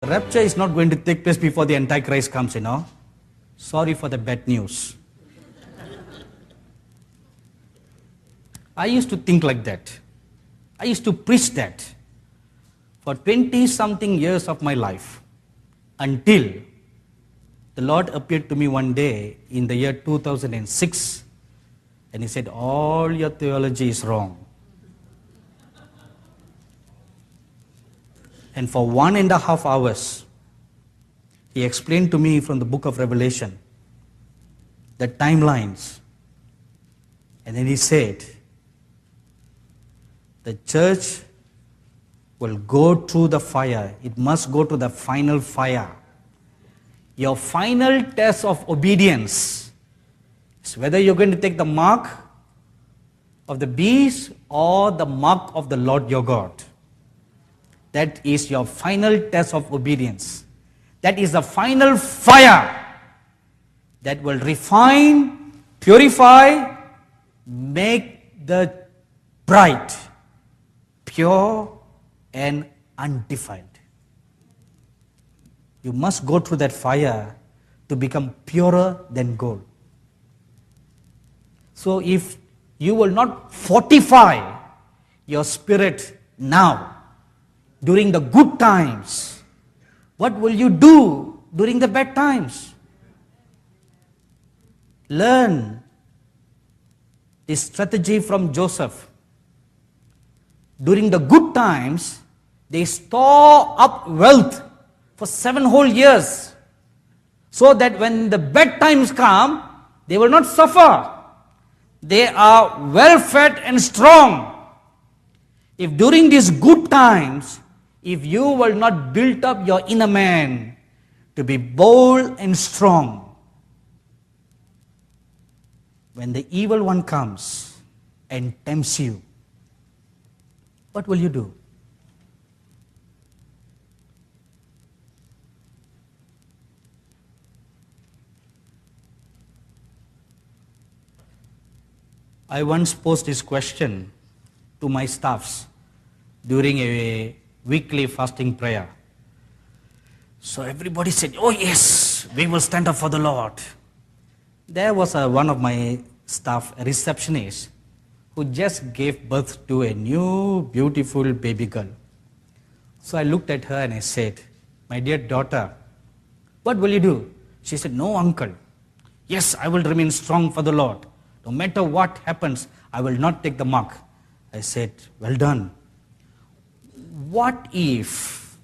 The rapture is not going to take place before the Antichrist comes, Sorry for the bad news. I used to think like that. I used to preach that for 20-something years of my life until the Lord appeared to me one day in the year 2006 and He said, all your theology is wrong. And for 1.5 hours, He explained to me from the book of Revelation the timelines. And then He said, the church will go through the fire. It must go to the final fire. Your final test of obedience is whether you're going to take the mark of the beast or the mark of the Lord your God. That is your final test of obedience. That is the final fire that will refine, purify, make the bride pure and undefiled. You must go through that fire to become purer than gold. So if you will not fortify your spirit now, during the good times, what will you do during the bad times? Learn this strategy from Joseph. During the good times, they store up wealth for 7 whole years, so that when the bad times come, they will not suffer. They are well fed and strong. If during these good times, if you will not build up your inner man to be bold and strong, when the evil one comes and tempts you, what will you do? I once posed this question to my staffs during a weekly fasting prayer. So everybody said, oh yes, we will stand up for the Lord. There was one of my staff, a receptionist, who just gave birth to a new beautiful baby girl. So I looked at her and I said, my dear daughter, what will you do? She said, no uncle. Yes, I will remain strong for the Lord. No matter what happens, I will not take the mark. I said, well done. What if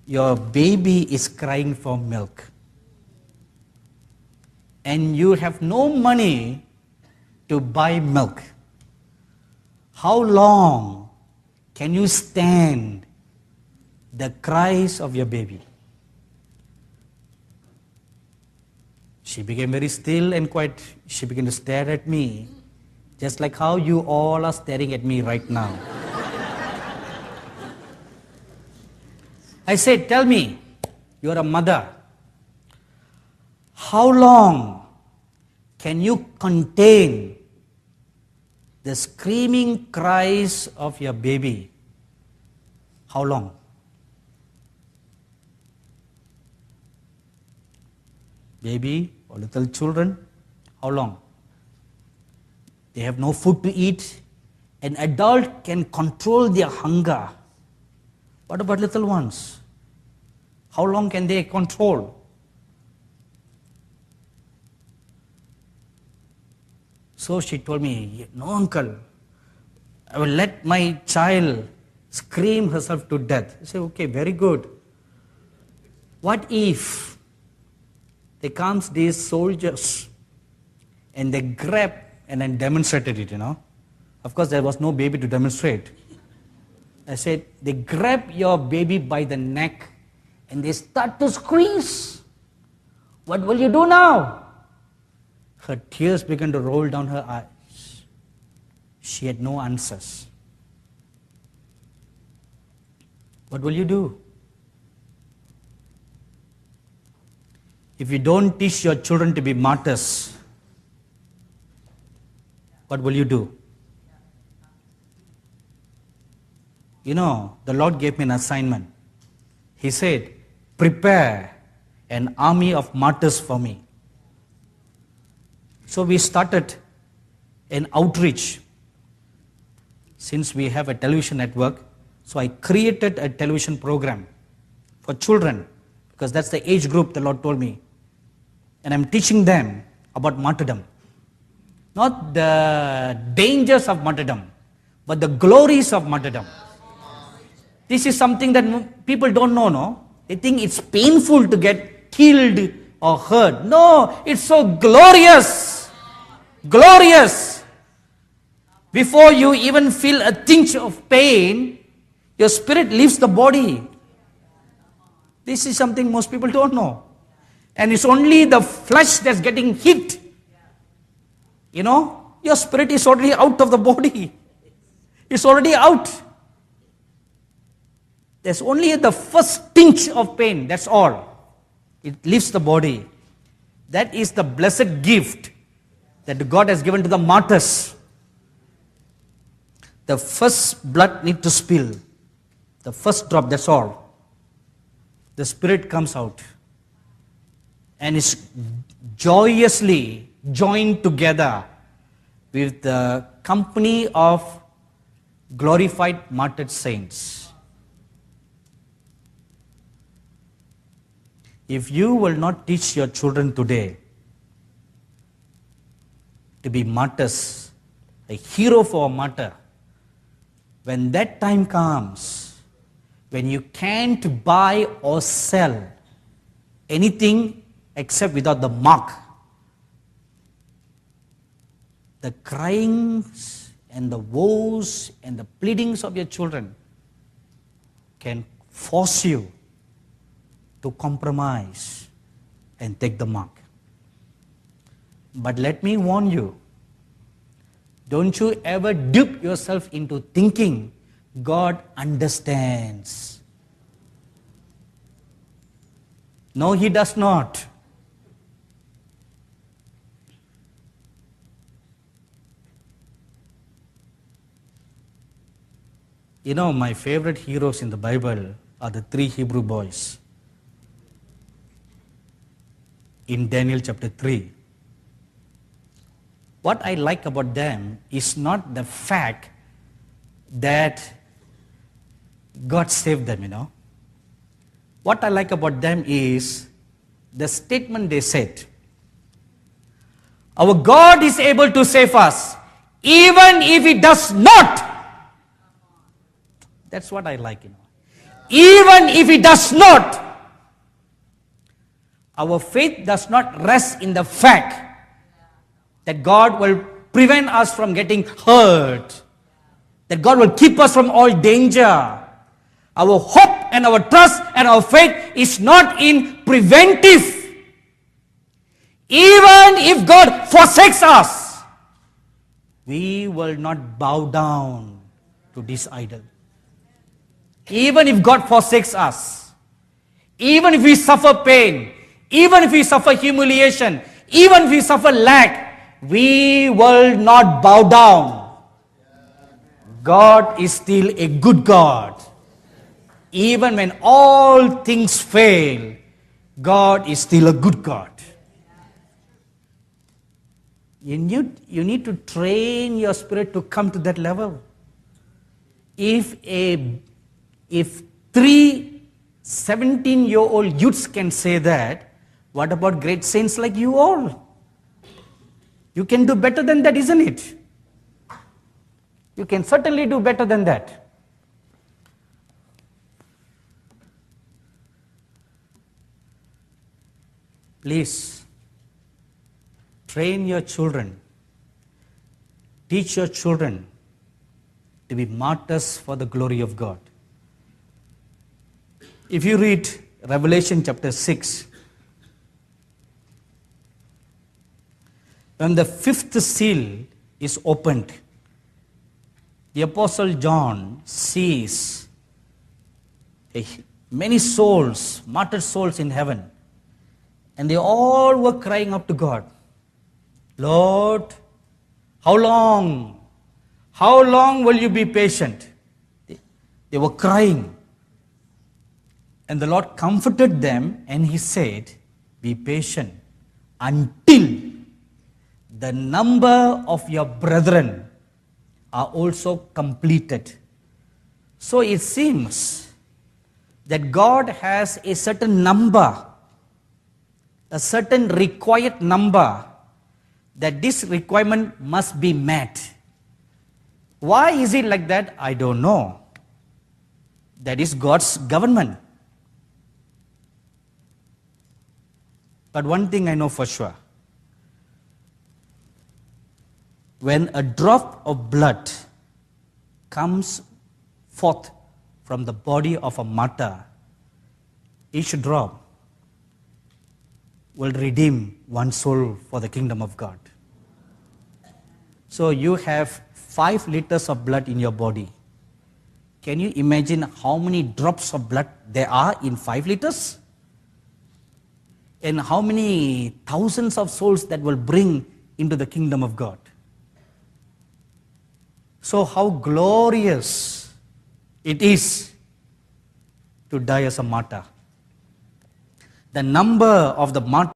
your baby is crying for milk and you have no money to buy milk? How long can you stand the cries of your baby? She became very still and quiet. She began to stare at me, just like how you all are staring at me right now. I said, tell me, you're a mother. How long can you contain the screaming cries of your baby? How long? Baby or little children, how long? They have no food to eat. An adult can control their hunger. What about little ones? How long can they control? So she told me, no uncle, I will let my child scream herself to death. I said, okay, very good. What if there comes these soldiers and they grab and then demonstrated it, Of course, there was no baby to demonstrate. I said, they grab your baby by the neck and they start to squeeze. What will you do now? Her tears began to roll down her eyes. She had no answers. What will you do? If you don't teach your children to be martyrs, what will you do? The Lord gave me an assignment. He said, prepare an army of martyrs for me. So we started an outreach. Since we have a television network, so I created a television program for children, because that's the age group the Lord told me. And I'm teaching them about martyrdom. Not the dangers of martyrdom, but the glories of martyrdom. This is something that people don't know, no? They think it's painful to get killed or hurt. No, it's so glorious. Glorious. Before you even feel a tinge of pain, your spirit leaves the body. This is something most people don't know. And it's only the flesh that's getting hit. You know, your spirit is already out of the body. It's already out. There's only the first tinge of pain, that's all. It leaves the body. That is the blessed gift that God has given to the martyrs. The first blood need to spill. The first drop, that's all. The spirit comes out and is joyously joined together with the company of glorified martyred saints. If you will not teach your children today to be martyrs, a hero for a martyr, when that time comes, when you can't buy or sell anything except without the mark, the cryings and the woes and the pleadings of your children can force you to compromise and take the mark. But let me warn you, don't you ever dupe yourself into thinking God understands. No, He does not. You know, my favorite heroes in the Bible are the 3 Hebrew boys. In Daniel chapter 3. What I like about them is not the fact that God saved them, you know. What I like about them is the statement they said. Our God is able to save us, even if He does not. That's what I like, you know. Even if He does not. Our faith does not rest in the fact that God will prevent us from getting hurt, that God will keep us from all danger. Our hope and our trust and our faith is not in preventive. Even if God forsakes us, we will not bow down to this idol. Even if God forsakes us, even if we suffer pain, even if we suffer humiliation, even if we suffer lack, we will not bow down. God is still a good God. Even when all things fail, God is still a good God. You need to train your spirit to come to that level. If 3 17-year-old youths can say that, what about great saints like you all? You can do better than that, isn't it? You can certainly do better than that. Please, train your children, teach your children to be martyrs for the glory of God. If you read Revelation chapter 6, when the 5th seal is opened, the Apostle John sees many souls, martyred souls in heaven. And they all were crying up to God, Lord, how long? How long will you be patient? They were crying. And the Lord comforted them, and he said, be patient until the number of your brethren are also completed. So it seems that God has a certain number, a certain required number, that this requirement must be met. Why is it like that? I don't know. That is God's government. But one thing I know for sure. When a drop of blood comes forth from the body of a martyr, each drop will redeem one soul for the kingdom of God. So you have 5 liters of blood in your body. Can you imagine how many drops of blood there are in 5 liters? And how many thousands of souls that will bring into the kingdom of God? So how glorious it is to die as a martyr. The number of the martyrs